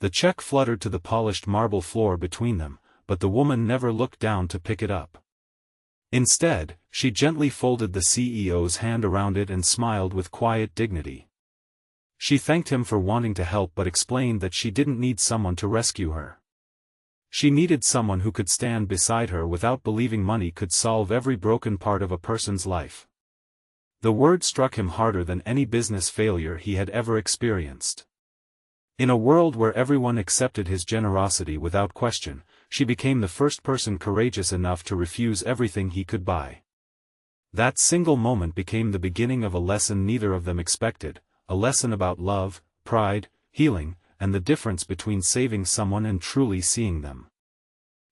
The check fluttered to the polished marble floor between them, but the woman never looked down to pick it up. Instead, she gently folded the CEO's hand around it and smiled with quiet dignity. She thanked him for wanting to help but explained that she didn't need someone to rescue her. She needed someone who could stand beside her without believing money could solve every broken part of a person's life. The word struck him harder than any business failure he had ever experienced. In a world where everyone accepted his generosity without question, she became the first person courageous enough to refuse everything he could buy. That single moment became the beginning of a lesson neither of them expected, a lesson about love, pride, healing, and the difference between saving someone and truly seeing them.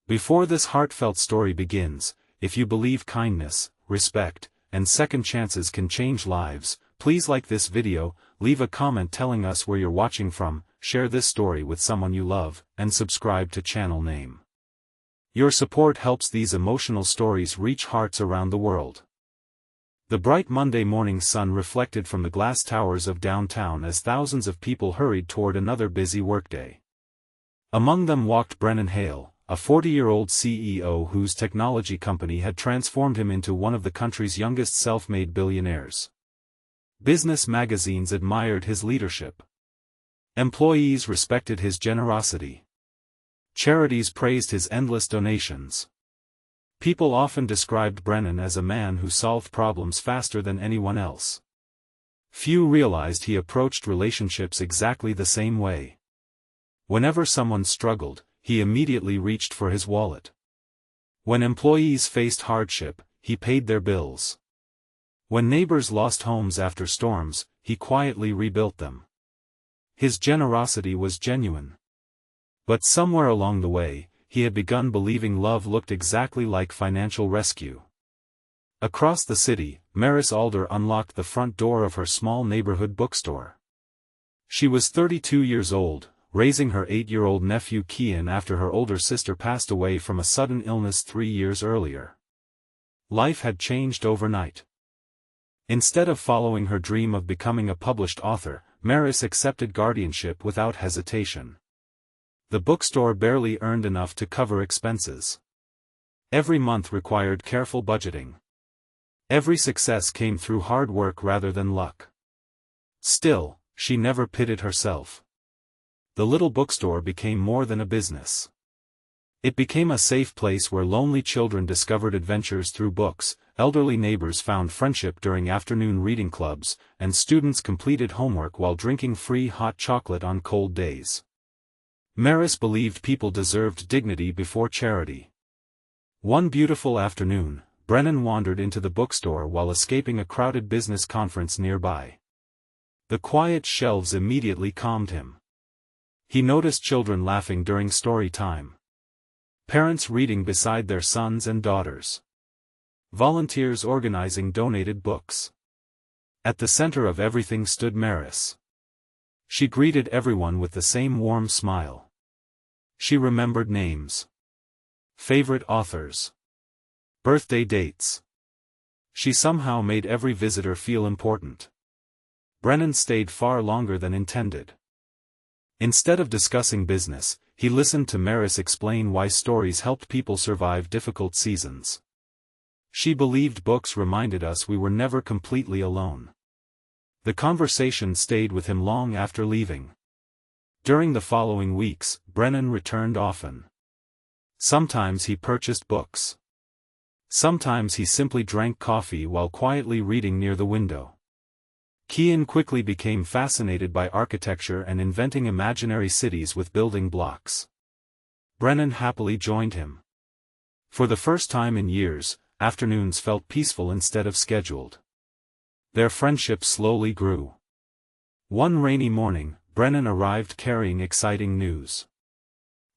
Before this heartfelt story begins, if you believe kindness, respect, and second chances can change lives, please like this video, leave a comment telling us where you're watching from, share this story with someone you love, and subscribe to channel name. Your support helps these emotional stories reach hearts around the world. The bright Monday morning sun reflected from the glass towers of downtown as thousands of people hurried toward another busy workday. Among them walked Brennan Hale, a 40-year-old CEO whose technology company had transformed him into one of the country's youngest self-made billionaires. Business magazines admired his leadership. Employees respected his generosity. Charities praised his endless donations. People often described Brennan as a man who solved problems faster than anyone else. Few realized he approached relationships exactly the same way. Whenever someone struggled, he immediately reached for his wallet. When employees faced hardship, he paid their bills. When neighbors lost homes after storms, he quietly rebuilt them. His generosity was genuine. But somewhere along the way, he had begun believing love looked exactly like financial rescue. Across the city, Maris Alder unlocked the front door of her small neighborhood bookstore. She was 32 years old, raising her 8-year-old nephew Kian after her older sister passed away from a sudden illness 3 years earlier. Life had changed overnight. Instead of following her dream of becoming a published author, Maris accepted guardianship without hesitation. The bookstore barely earned enough to cover expenses. Every month required careful budgeting. Every success came through hard work rather than luck. Still, she never pitted herself. The little bookstore became more than a business. It became a safe place where lonely children discovered adventures through books, elderly neighbors found friendship during afternoon reading clubs, and students completed homework while drinking free hot chocolate on cold days. Maris believed people deserved dignity before charity. One beautiful afternoon, Brennan wandered into the bookstore while escaping a crowded business conference nearby. The quiet shelves immediately calmed him. He noticed children laughing during story time. Parents reading beside their sons and daughters. Volunteers organizing donated books. At the center of everything stood Maris. She greeted everyone with the same warm smile. She remembered names. Favorite authors. Birthday dates. She somehow made every visitor feel important. Brennan stayed far longer than intended. Instead of discussing business, he listened to Maris explain why stories helped people survive difficult seasons. She believed books reminded us we were never completely alone. The conversation stayed with him long after leaving. During the following weeks, Brennan returned often. Sometimes he purchased books. Sometimes he simply drank coffee while quietly reading near the window. Kian quickly became fascinated by architecture and inventing imaginary cities with building blocks. Brennan happily joined him. For the first time in years, afternoons felt peaceful instead of scheduled. Their friendship slowly grew. One rainy morning, Brennan arrived carrying exciting news.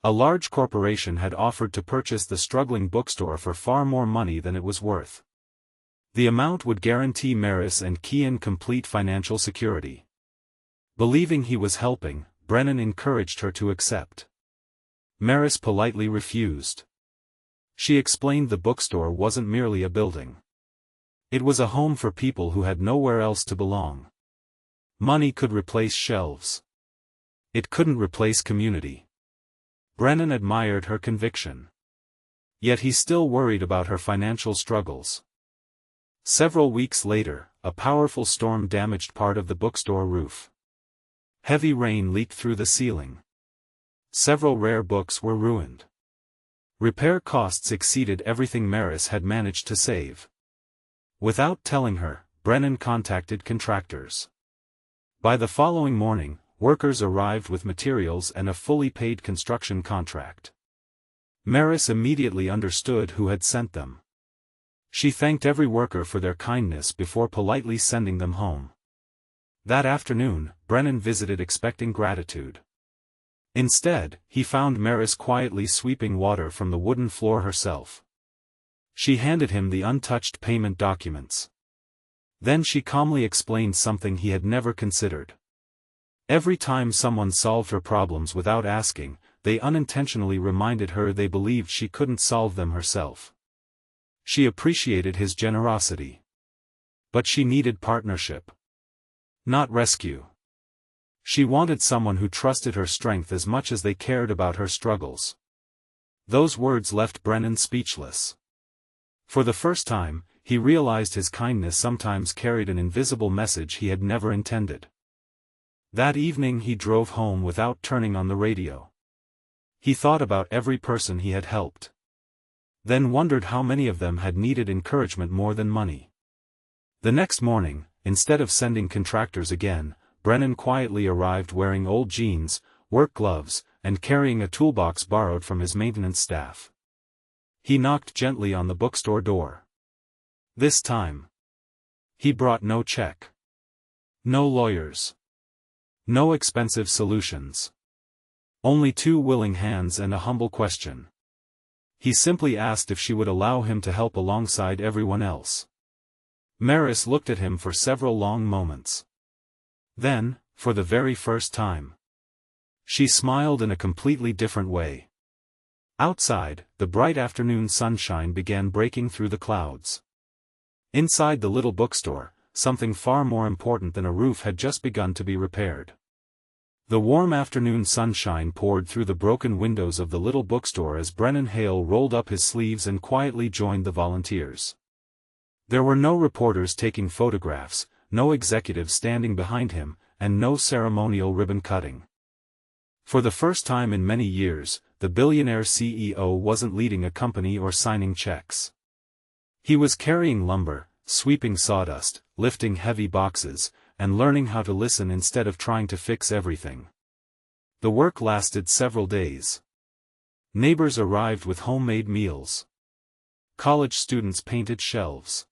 A large corporation had offered to purchase the struggling bookstore for far more money than it was worth. The amount would guarantee Maris and Kian complete financial security. Believing he was helping, Brennan encouraged her to accept. Maris politely refused. She explained the bookstore wasn't merely a building. It was a home for people who had nowhere else to belong. Money could replace shelves. It couldn't replace community. Brennan admired her conviction. Yet he still worried about her financial struggles. Several weeks later, a powerful storm damaged part of the bookstore roof. Heavy rain leaked through the ceiling. Several rare books were ruined. Repair costs exceeded everything Maris had managed to save. Without telling her, Brennan contacted contractors. By the following morning, workers arrived with materials and a fully paid construction contract. Maris immediately understood who had sent them. She thanked every worker for their kindness before politely sending them home. That afternoon, Brennan visited expecting gratitude. Instead, he found Maris quietly sweeping water from the wooden floor herself. She handed him the untouched payment documents. Then she calmly explained something he had never considered. Every time someone solved her problems without asking, they unintentionally reminded her they believed she couldn't solve them herself. She appreciated his generosity. But she needed partnership. Not rescue. She wanted someone who trusted her strength as much as they cared about her struggles. Those words left Brennan speechless. For the first time, he realized his kindness sometimes carried an invisible message he had never intended. That evening he drove home without turning on the radio. He thought about every person he had helped. Then wondered how many of them had needed encouragement more than money. The next morning, instead of sending contractors again, Brennan quietly arrived wearing old jeans, work gloves, and carrying a toolbox borrowed from his maintenance staff. He knocked gently on the bookstore door. This time, he brought no check. No lawyers. No expensive solutions. Only 2 willing hands and a humble question. He simply asked if she would allow him to help alongside everyone else. Maris looked at him for several long moments. Then, for the very first time, she smiled in a completely different way. Outside, the bright afternoon sunshine began breaking through the clouds. Inside the little bookstore, something far more important than a roof had just begun to be repaired. The warm afternoon sunshine poured through the broken windows of the little bookstore as Brennan Hale rolled up his sleeves and quietly joined the volunteers. There were no reporters taking photographs, no executives standing behind him, and no ceremonial ribbon cutting. For the first time in many years, the billionaire CEO wasn't leading a company or signing checks. He was carrying lumber, sweeping sawdust, lifting heavy boxes, and learning how to listen instead of trying to fix everything. The work lasted several days. Neighbors arrived with homemade meals. College students painted shelves.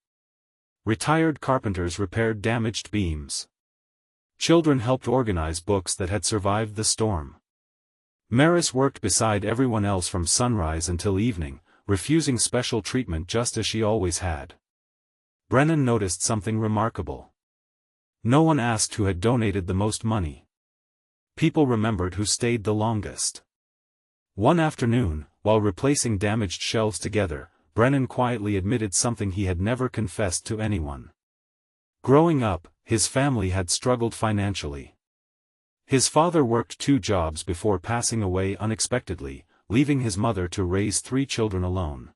Retired carpenters repaired damaged beams. Children helped organize books that had survived the storm. Maris worked beside everyone else from sunrise until evening, refusing special treatment just as she always had. Brennan noticed something remarkable. No one asked who had donated the most money. People remembered who stayed the longest. One afternoon, while replacing damaged shelves together, Brennan quietly admitted something he had never confessed to anyone. Growing up, his family had struggled financially. His father worked 2 jobs before passing away unexpectedly, leaving his mother to raise 3 children alone.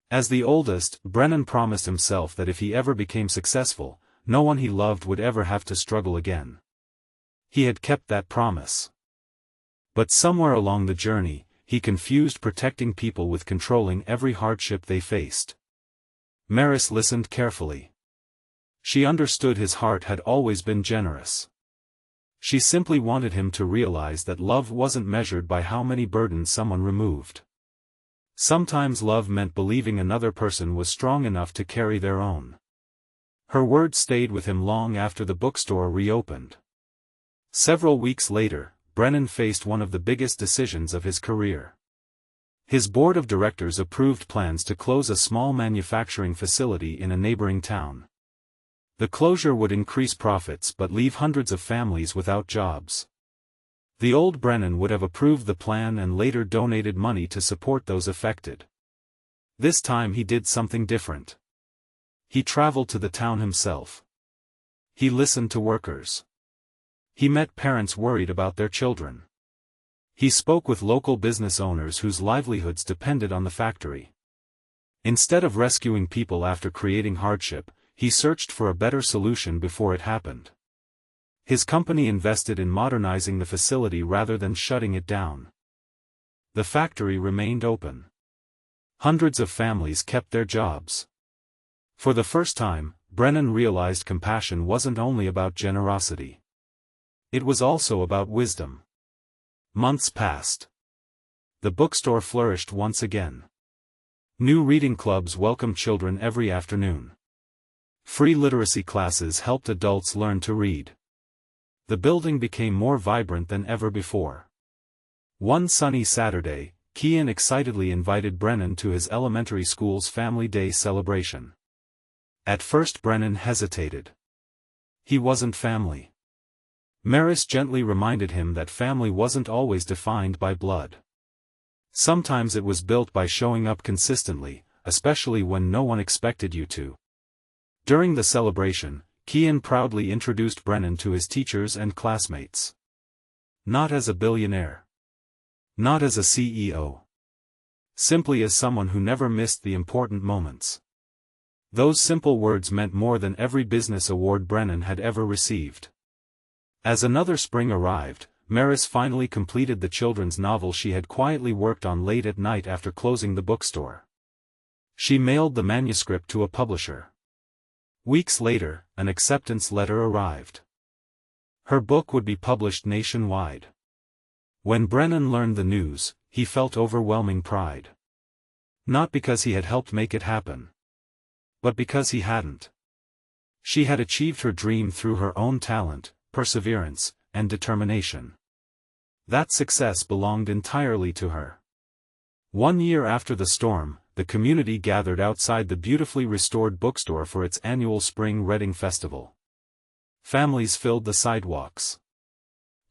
As the oldest, Brennan promised himself that if he ever became successful, no one he loved would ever have to struggle again. He had kept that promise. But somewhere along the journey, he confused protecting people with controlling every hardship they faced. Maris listened carefully. She understood his heart had always been generous. She simply wanted him to realize that love wasn't measured by how many burdens someone removed. Sometimes love meant believing another person was strong enough to carry their own. Her words stayed with him long after the bookstore reopened. Several weeks later, Brennan faced one of the biggest decisions of his career. His board of directors approved plans to close a small manufacturing facility in a neighboring town. The closure would increase profits but leave hundreds of families without jobs. The old Brennan would have approved the plan and later donated money to support those affected. This time he did something different. He traveled to the town himself. He listened to workers. He met parents worried about their children. He spoke with local business owners whose livelihoods depended on the factory. Instead of rescuing people after creating hardship, he searched for a better solution before it happened. His company invested in modernizing the facility rather than shutting it down. The factory remained open. Hundreds of families kept their jobs. For the first time, Brennan realized compassion wasn't only about generosity. It was also about wisdom. Months passed. The bookstore flourished once again. New reading clubs welcomed children every afternoon. Free literacy classes helped adults learn to read. The building became more vibrant than ever before. One sunny Saturday, Kian excitedly invited Brennan to his elementary school's Family Day celebration. At first Brennan hesitated. He wasn't family. Maris gently reminded him that family wasn't always defined by blood. Sometimes it was built by showing up consistently, especially when no one expected you to. During the celebration, Kian proudly introduced Brennan to his teachers and classmates. Not as a billionaire. Not as a CEO. Simply as someone who never missed the important moments. Those simple words meant more than every business award Brennan had ever received. As another spring arrived, Maris finally completed the children's novel she had quietly worked on late at night after closing the bookstore. She mailed the manuscript to a publisher. Weeks later, an acceptance letter arrived. Her book would be published nationwide. When Brennan learned the news, he felt overwhelming pride. Not because he had helped make it happen, but because he hadn't. She had achieved her dream through her own talent, perseverance, and determination. That success belonged entirely to her. 1 year after the storm, the community gathered outside the beautifully restored bookstore for its annual Spring Reading Festival. Families filled the sidewalks.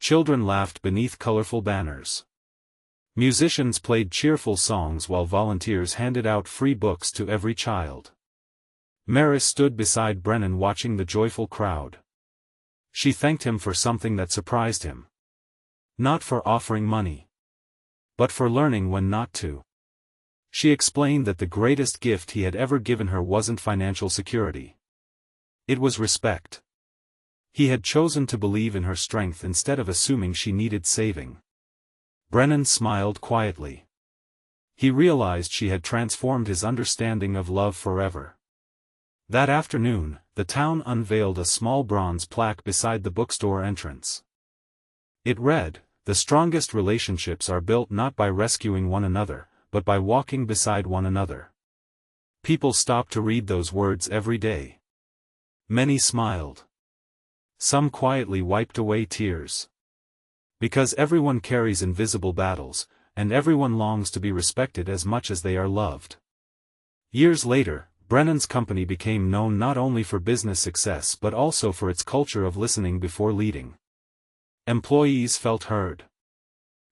Children laughed beneath colorful banners. Musicians played cheerful songs while volunteers handed out free books to every child. Maris stood beside Brennan watching the joyful crowd. She thanked him for something that surprised him. Not for offering money, but for learning when not to. She explained that the greatest gift he had ever given her wasn't financial security. It was respect. He had chosen to believe in her strength instead of assuming she needed saving. Brennan smiled quietly. He realized she had transformed his understanding of love forever. That afternoon, the town unveiled a small bronze plaque beside the bookstore entrance. It read, "The strongest relationships are built not by rescuing one another, but by walking beside one another." People stopped to read those words every day. Many smiled. Some quietly wiped away tears. Because everyone carries invisible battles, and everyone longs to be respected as much as they are loved. Years later, Brennan's company became known not only for business success but also for its culture of listening before leading. Employees felt heard.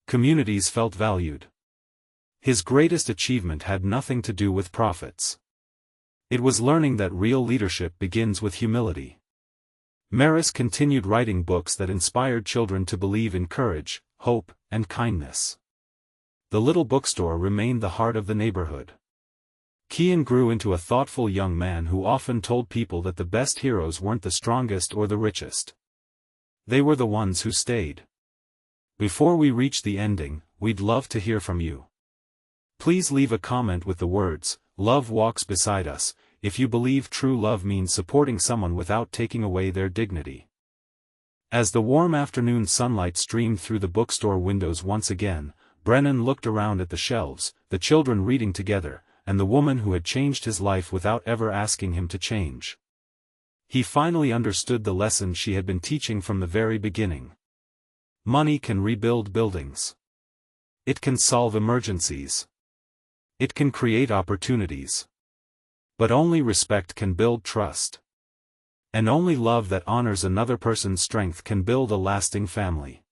Communities felt valued. His greatest achievement had nothing to do with profits. It was learning that real leadership begins with humility. Maris continued writing books that inspired children to believe in courage, hope, and kindness. The little bookstore remained the heart of the neighborhood. Kian grew into a thoughtful young man who often told people that the best heroes weren't the strongest or the richest. They were the ones who stayed. Before we reach the ending, we'd love to hear from you. Please leave a comment with the words, "Love walks beside us," if you believe true love means supporting someone without taking away their dignity. As the warm afternoon sunlight streamed through the bookstore windows once again, Brennan looked around at the shelves, the children reading together, and the woman who had changed his life without ever asking him to change. He finally understood the lesson she had been teaching from the very beginning. Money can rebuild buildings. It can solve emergencies. It can create opportunities. But only respect can build trust. And only love that honors another person's strength can build a lasting family.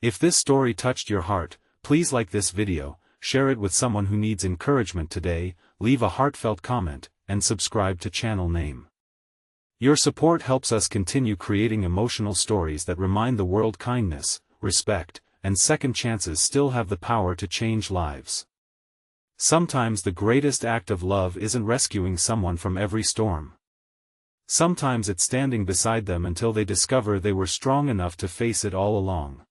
If this story touched your heart, please like this video, share it with someone who needs encouragement today, leave a heartfelt comment, and subscribe to channel name. Your support helps us continue creating emotional stories that remind the world kindness, respect, and second chances still have the power to change lives. Sometimes the greatest act of love isn't rescuing someone from every storm. Sometimes it's standing beside them until they discover they were strong enough to face it all along.